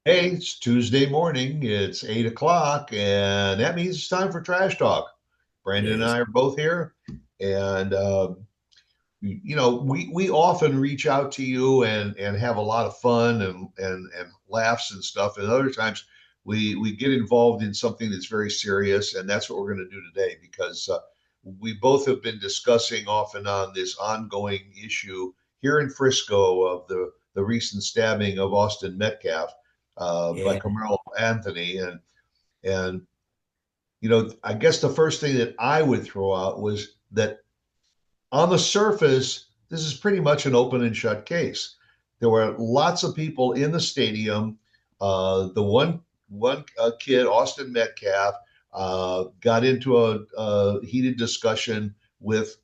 Hey, it's Tuesday morning. It's 8 o'clock, and that means it's time for Trash Talk. It Brandon and is. I are both here, and we often reach out to you and have a lot of fun and laughs and stuff. And other times we get involved in something that's very serious, and that's what we're going to do today because we both have been discussing off and on this ongoing issue here in Frisco of the recent stabbing of Austin Metcalf by Yeah. Carmelo Anthony, and I guess the first thing that I would throw out was that on the surface, this is pretty much an open and shut case. There were lots of people in the stadium. The one kid, Austin Metcalf, got into a heated discussion with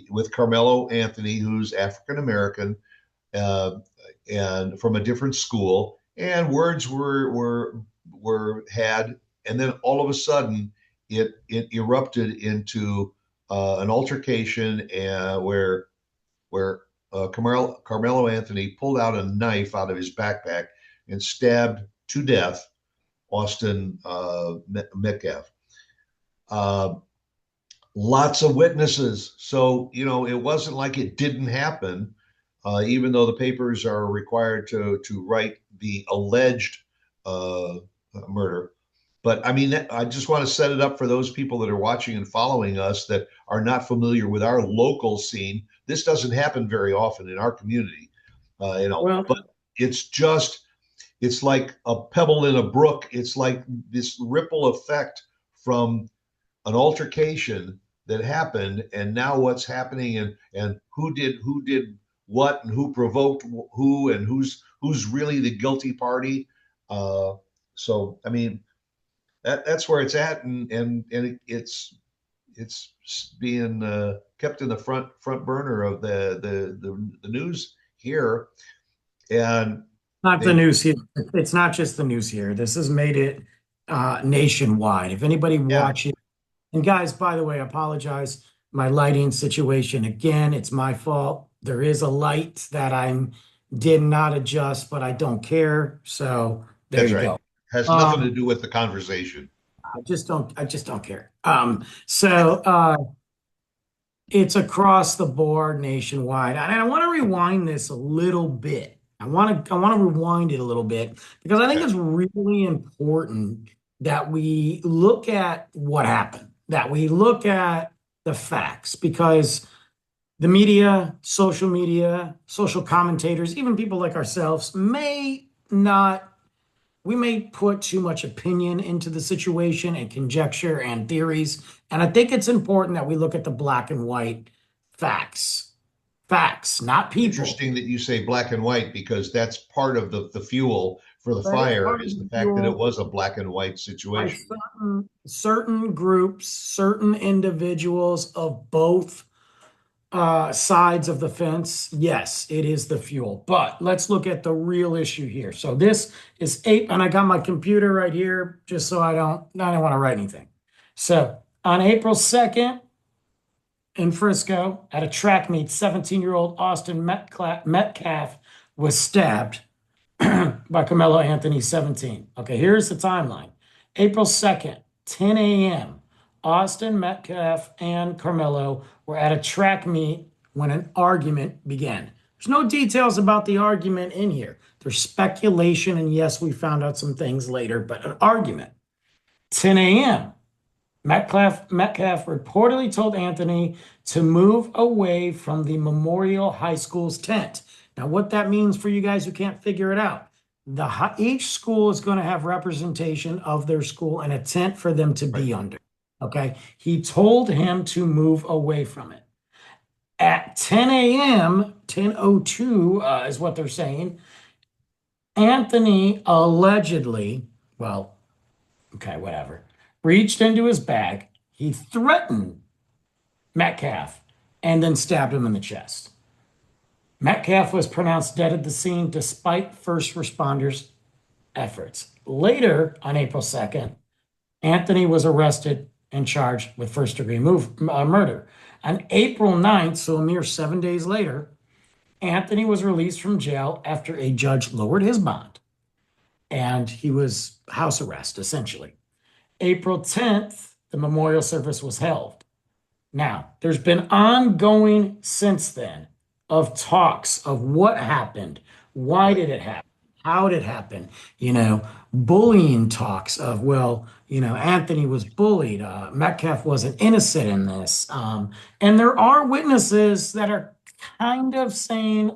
with Carmelo Anthony, who's African American uh, and from a different school, and words were had, and then all of a sudden it erupted into an altercation where Carmelo Anthony pulled out a knife out of his backpack and stabbed to death Austin Metcalf. Uh, Lots of witnesses, so it wasn't like it didn't happen. Even though the papers are required to write the alleged uh, murder. But I mean, I just want to set it up for those people that are watching and following us that are not familiar with our local scene. This doesn't happen very often in our community, Well, but it's just, it's like a pebble in a brook. It's like this ripple effect from an altercation that happened, and now what's happening, and who did what, and who provoked who, and who's really the guilty party. Uh, so I mean, that's where it's at, and it's being kept in the front burner of the news here, and not the they news here. It's not just the news here. This has made it nationwide. If anybody yeah, watching, and guys, by the way, I apologize. My lighting situation again, it's my fault. There is a light that I did not adjust, but I don't care. So there that's you right. go. Has nothing to Um, do with the conversation. I just don't care. So it's across the board nationwide. And I want to rewind this a little bit. I want to rewind it a little bit because I think Okay. it's really important that we look at what happened, that we look at the facts, because the media, social commentators, even people like ourselves may not we may put too much opinion into the situation and conjecture and theories. And I think it's important that we look at the black and white facts. Facts, not people. Interesting that you say black and white because that's part of the fuel for the That is fire part of is the the fact that it fuel was a black and white by situation. certain groups, certain individuals of both sides of the fence. Yes, it is the fuel. But let's look at the real issue here. So this is eight, and I got my computer right here just so I don't want to write anything. So on April 2nd in Frisco at a track meet, 17-year-old Austin Metcalf was stabbed by Carmelo Anthony, 17. Okay, here's the timeline. April 2nd, 10 a.m. Austin Metcalf and Carmelo were at a track meet when an argument began. There's no details about the argument in here. There's speculation, and yes, we found out some things later, but an argument. 10 a.m. Metcalf reportedly told Anthony to move away from the Memorial High School's tent. Now, what that means for you guys who can't figure it out, each school is going to have representation of their school and a tent for them to Right. be under. Okay. He told him to move away from it. At 10 a.m., 10:02 is what they're saying. Anthony allegedly, well, okay, whatever, reached into his bag. He threatened Metcalf and then stabbed him in the chest. Metcalf was pronounced dead at the scene despite first responders' efforts. Later, on April 2nd, Anthony was arrested and charged with first-degree murder. On April 9th, so a mere 7 days later, Anthony was released from jail after a judge lowered his bond. and he was house arrest essentially. April 10th, the memorial service was held. Now, there's been ongoing since then of talks of what happened, why Right. did it happen, how did it happen, you know, bullying talks of, well, Anthony was bullied, Metcalf wasn't innocent in this. And there are witnesses that are kind of saying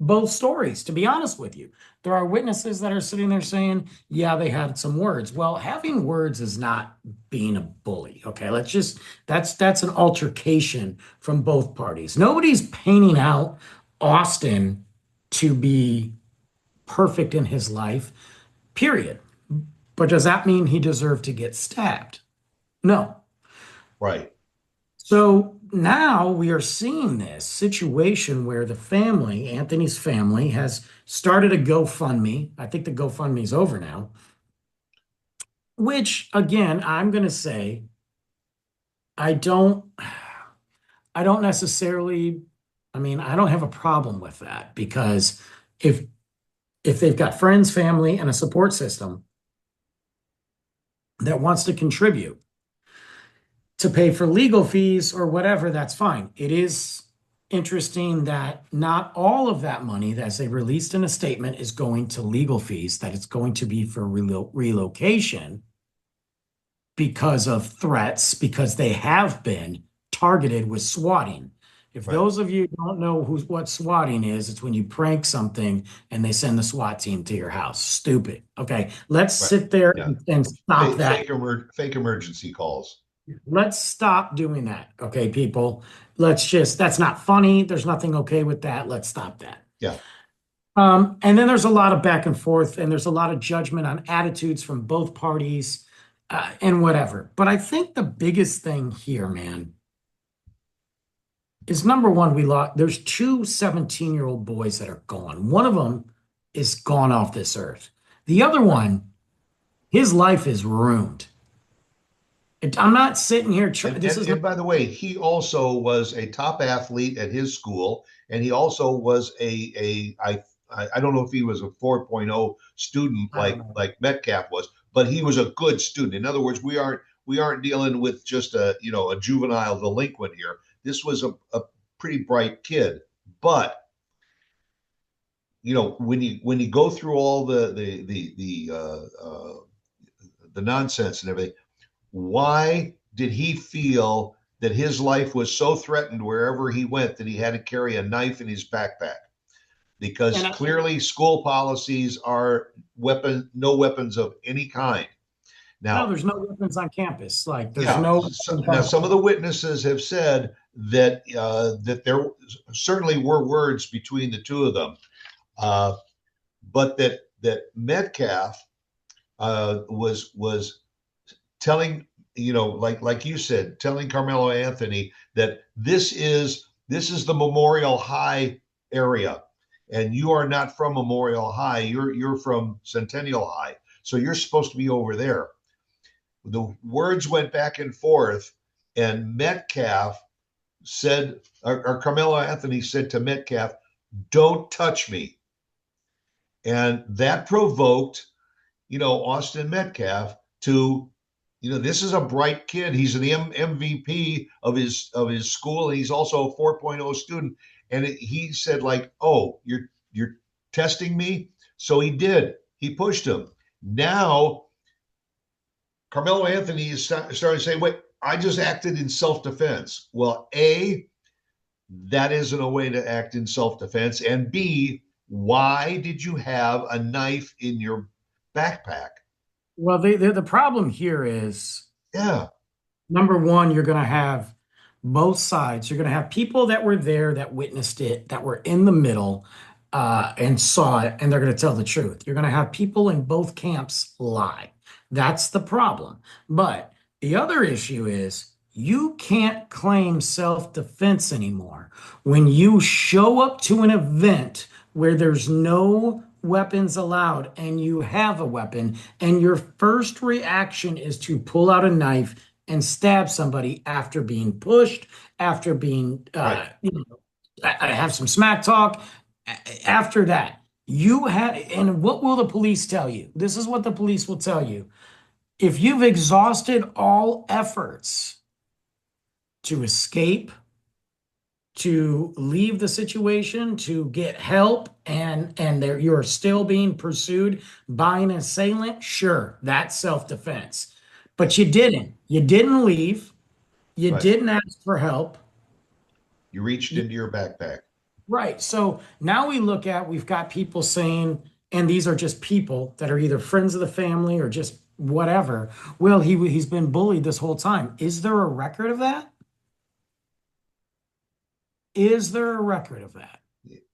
both stories, to be honest with you. There are witnesses that are sitting there saying, yeah, they had some words. Well, having words is not being a bully. Okay, that's an altercation from both parties. Nobody's painting out Austin to be perfect in his life, period. But does that mean he deserved to get stabbed? No. Right. So now we are seeing this situation where the family, Anthony's family, has started a GoFundMe. I think the GoFundMe is over now, which again, I'm going to say I don't I don't necessarily, I mean, I don't have a problem with that because if if they've got friends, family, and a support system that wants to contribute to pay for legal fees or whatever, that's fine. It is interesting that not all of that money, as they released in a statement, is going to legal fees, that it's going to be for relocation because of threats, because they have been targeted with swatting. If Right. those of you don't know what swatting is, it's when you prank something and they send the SWAT team to your house. Stupid. Okay, let's Right. sit there Yeah. and stop that. Fake emergency calls. Let's stop doing that. Okay, people. Let's just, that's not funny. There's nothing okay with that. Let's stop that. Yeah. And then there's a lot of back and forth, and there's a lot of judgment on attitudes from both parties, and whatever. But I think the biggest thing here, man, is number one, there's two 17-year-old boys that are gone. One of them is gone off this earth. The other Right. one, his life is ruined. I'm not sitting here, And, this and is not, and by the way, he also was a top athlete at his school, and he also was I don't know if he was a 4.0 student I don't know. like Metcalf was, but he was a good student. In other words, we aren't dealing with just a juvenile delinquent here. This was a pretty bright kid, but when you go through all the nonsense and everything, why did he feel that his life was so threatened wherever he went that he had to carry a knife in his backpack? Because And clearly school policies are no weapons of any kind. no, Now, there's no weapons on campus. Like there's yeah, no so, weapons now on some of the witnesses have said that there certainly were words between the two of them, uh, but that Metcalf was telling, like you said, telling Carmelo Anthony that this is the Memorial High area, and you are not from Memorial High. You're from Centennial High, so you're supposed to be over there. The words went back and forth, and Metcalf said, or Carmelo Anthony said to Metcalf, "Don't touch me," and that provoked Austin Metcalf to, this is a bright kid. He's an MVP of his school, and he's also a 4.0 student. And he said, like, "Oh, you're testing me." So he did. He pushed him. Now Carmelo Anthony is starting to say, "Wait, I just acted in self-defense." Well, that isn't a way to act in self-defense, and B, why did you have a knife in your backpack? well, the problem here is Yeah. number one, you're going to have both sides. You're going to have people that were there that witnessed it, that were in the middle, and saw it, and they're going to tell the truth. You're going to have people in both camps lie. That's the problem. But the other issue is you can't claim self-defense anymore when you show up to an event where there's no weapons allowed and you have a weapon, and your first reaction is to pull out a knife and stab somebody after being pushed, after being, Right. I have some smack talk after that. You had, and what will the police tell you? This is what the police will tell you. If you've exhausted all efforts to escape, to leave the situation, to get help, and there you're still being pursued by an assailant, sure, that's self-defense. But you didn't. You didn't leave. You Right. didn't ask for help. You reached You- into your backpack. right. So now we've got people saying, and these are just people that are either friends of the family or just whatever. Well, he's been bullied this whole time. Is there a record of that? Is there a record of that?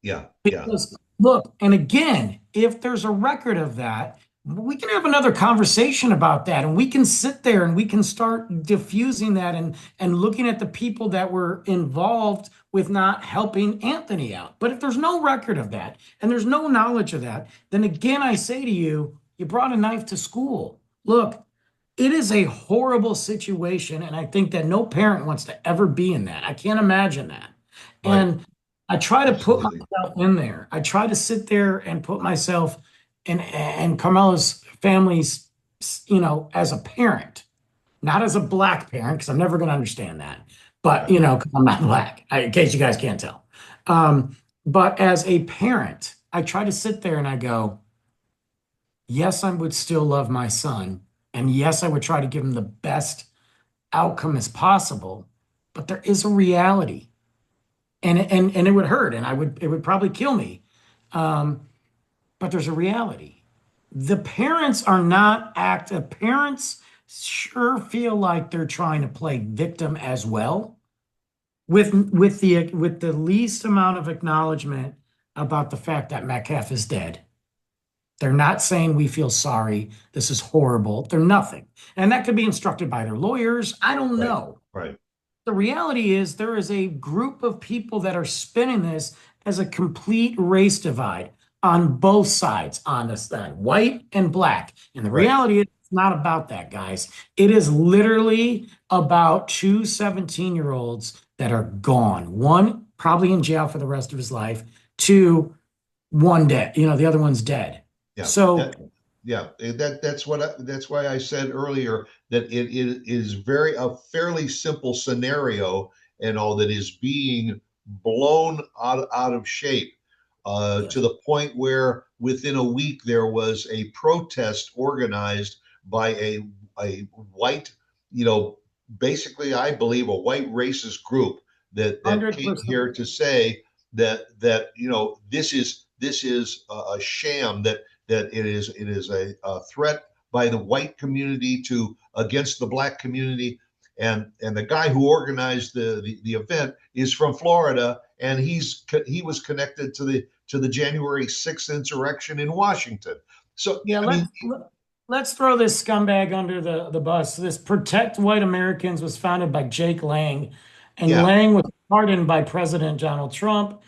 Yeah, yeah, Because look, and again, if there's a record of that, we can have another conversation about that, and we can sit there and we can start diffusing that and looking at the people that were involved with not helping Anthony out. But if there's no record of that and there's no knowledge of that, then again, I say to you, you brought a knife to school. Look, it is a horrible situation, and I think that no parent wants to ever be in that. I can't imagine that. right. And I try to put Absolutely. myself in there. I try to sit there and put myself and Carmela's family's, as a parent, not as a black parent, because I'm never going to understand that. But, Right. 'cause I'm not black, in case you guys can't tell. But as a parent, I try to sit there and I go, yes, I would still love my son. And yes, I would try to give him the best outcome as possible. But there is a reality. And it would hurt and it would probably kill me. Um, but there's a reality. The parents are not the parents sure feel like they're trying to play victim as well with the least amount of acknowledgement about the fact that Metcalf is dead. They're not saying we feel sorry. This is horrible. They're nothing. And that could be instructed by their lawyers. I don't Right. know. Right. The reality is there is a group of people that are spinning this as a complete race divide on both sides, on this side, white and black. And the Right. reality is it's not about that, guys. It is literally about two 17-year-olds that are gone. One probably in jail for the rest of his life. Two, one dead. The other one's dead. Yeah. So Yeah. That's why I said earlier that it is very a fairly simple scenario and all that is being blown out of shape to yes, the point where within a week there was a protest organized by a white, you know, basically I believe a white racist group that came 100%. here to say that this is a sham, that it is a threat by the white community to against the black community, and the guy who organized the event is from Florida, and he was connected to the January 6th insurrection in Washington. So Yeah, I mean, let's throw this scumbag under the bus. This Protect White Americans was founded by Jake Lang, and yeah, Lang was pardoned by President Donald Trump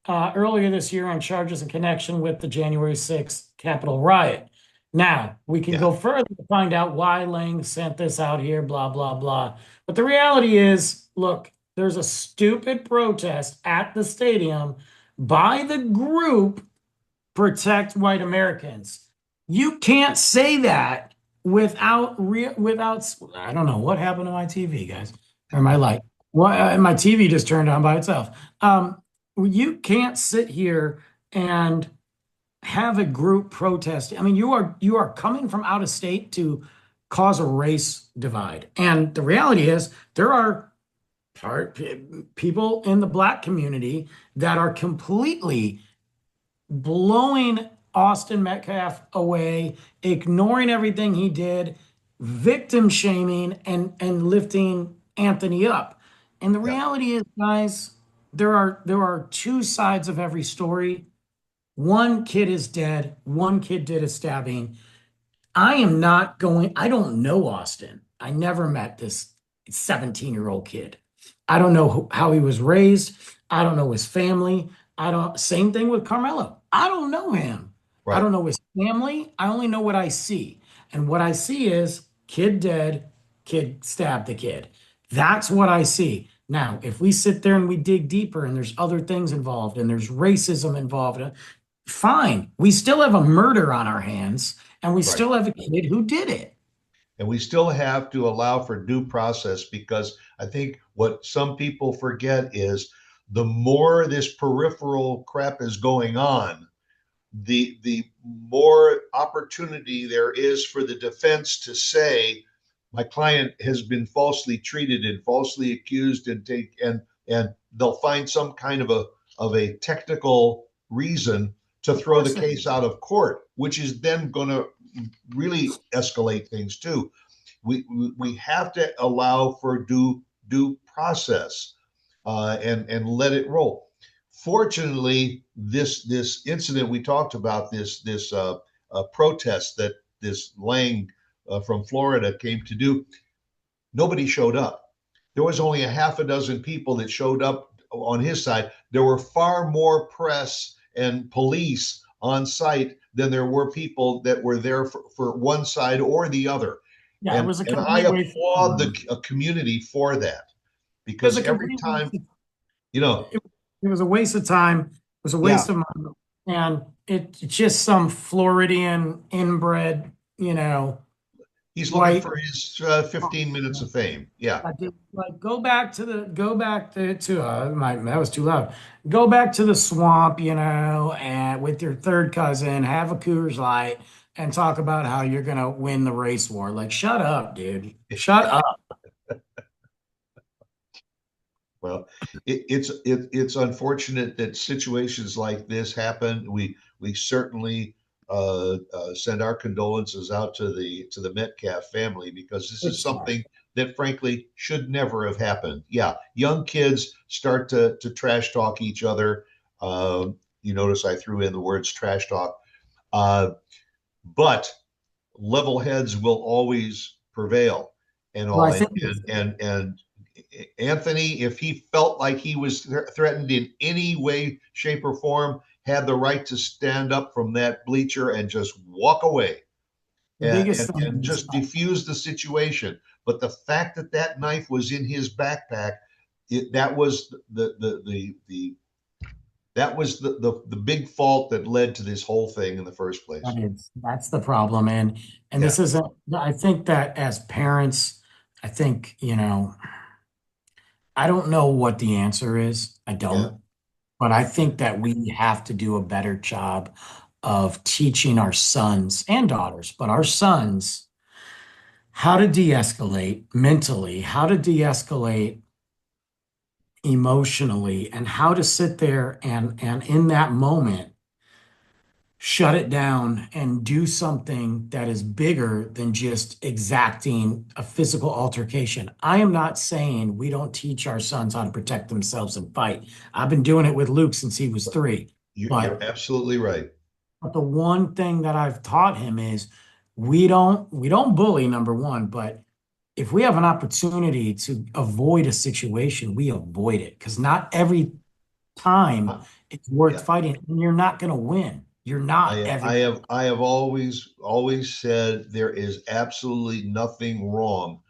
earlier this year on charges in connection with the January 6th Capitol riot. Now, we can yeah, go further to find out why Lang sent this out here, blah, blah, blah. But the reality is, look, there's a stupid protest at the stadium by the group Protect White Americans. You can't say that without I don't know what happened to my TV, guys, or my light. My TV just turned on by itself. You can't sit here and have a group protest. I mean, you are coming from out of state to cause a race divide. And the reality is there are people in the black community that are completely blowing Austin Metcalf away, ignoring everything he did, victim shaming, and lifting Anthony up. And the yeah, reality is, guys, there are two sides of every story. One kid is dead, one kid did a stabbing. I am not going, I don't know Austin. I never met this 17-year-old kid. I don't know how he was raised. I don't know his family. Same thing with Carmelo. I don't know him. I right, don't know his family. I only know what I see. And what I see is kid dead, kid stabbed the kid. That's what I see. Now, if we sit there and we dig deeper and there's other things involved and there's racism involved, fine. We still have a murder on our hands, and we Right. still have a kid who did it. And we still have to allow for due process because I think what some people forget is the more this peripheral crap is going on, the more opportunity there is for the defense to say my client has been falsely treated and falsely accused and they'll find some kind of a technical reason to Of throw the course they case out of court, which is then going to really escalate things too. We have to allow for due process and let it roll. Fortunately, this incident we talked about, this protest that this Lang from Florida came to do, nobody showed up. There was only a half a dozen people that showed up on his side. There were far more press and police on site than there were people that were there for one side or the other. Yeah, it was a And I complete waste of applaud the time. community for that It was because a every complete waste time, you know, it, it was a waste of time. It was a waste yeah, of money. And it's just some Floridian inbred, he's looking white. for his 15 minutes of fame. Yeah, Like go back to that was too loud. Go back to the swamp, and with your third cousin, have a Coors Light and talk about how you're gonna win the race war. Like, shut up, dude. Shut up. well, it's unfortunate that situations like this happen. We certainly send our condolences out to the Metcalf family because this is It's sad. something that frankly should never have happened. Yeah, young kids start to trash talk each other. You notice I threw in the words trash talk, uh, but level heads will always prevail and Well, all. I think it's And Anthony, if he felt like he was threatened in any way, shape, or form, had the right to stand up from that bleacher and just walk away the biggest and thing is just diffuse the situation. But the fact that that knife was in his backpack, that was the big fault that led to this whole thing in the first place. that's the problem. And Yeah, this isn't, I think that as parents, I think, I don't know what the answer is. I yeah, don't. But I think that we have to do a better job of teaching our sons and daughters, but our sons, how to de-escalate mentally, how to de-escalate emotionally, and how to sit there and in that moment shut it down and do something that is bigger than just exacting a physical altercation. I am not saying we don't teach our sons how to protect themselves and fight. I've been doing it with Luke since he was 3. you're But absolutely right. the one thing that I've taught him is we don't bully, number one, but if we have an opportunity to avoid a situation, we avoid it because not every time Uh, it's worth yeah, fighting, and you're not going to win. You're not every. I have always said there is absolutely nothing wrong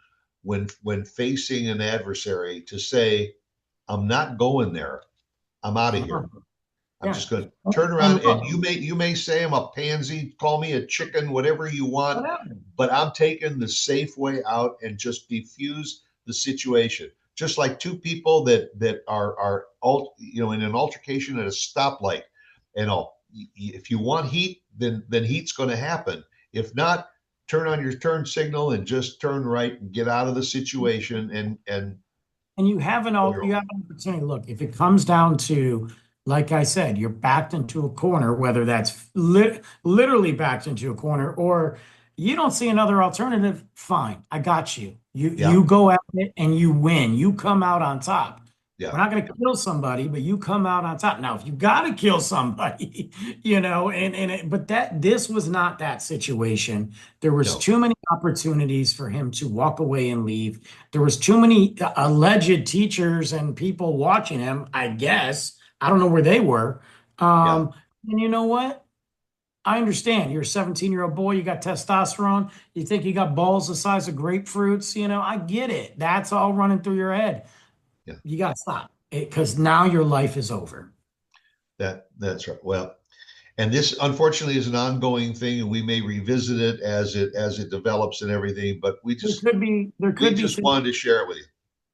when facing an adversary to say, I'm not going there. I'm out of Uh-huh. here. I'm Yeah. just going to turn And around and look, you may say I'm a pansy, call me a chicken, whatever you want, whatever. but I'm taking the safe way out and just defuse the situation. Just like two people that are in an altercation at a stoplight, and all. If you want heat, then heat's going to happen. If not, turn on your turn signal and just turn right and get out of the situation and And go your you own. have an opportunity. Look, if it comes down to, like I said, you're backed into a corner, whether that's literally backed into a corner or you don't see another alternative, fine. I got you. You Yeah, go at it and you win. You come out on top. yeah, We're not going to kill somebody, but you come out on top. Now, if you got to kill somebody, but this was not that situation. There was no, too many opportunities for him to walk away and leave. There was too many alleged teachers and people watching him, I guess. I don't know where they were. yeah, And you know what? I understand. You're a 17-year-old boy, you got testosterone, you think you got balls the size of grapefruits, I get it. That's all running through your head. yeah. You got to stop it because now your life is over. That's right. Well, And this unfortunately is an ongoing thing, and we may revisit it as it develops and everything. But There we could be just things, wanted to share it with you.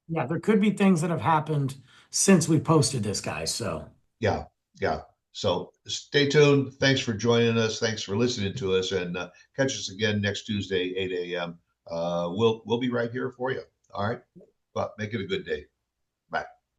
yeah, there could be things that have happened since we posted this, guys. So Yeah, yeah. So stay tuned. Thanks for joining us. Thanks for listening to us, and catch us again next Tuesday, 8 a.m. We'll be right here for you. All right, but make it a good day. Bye.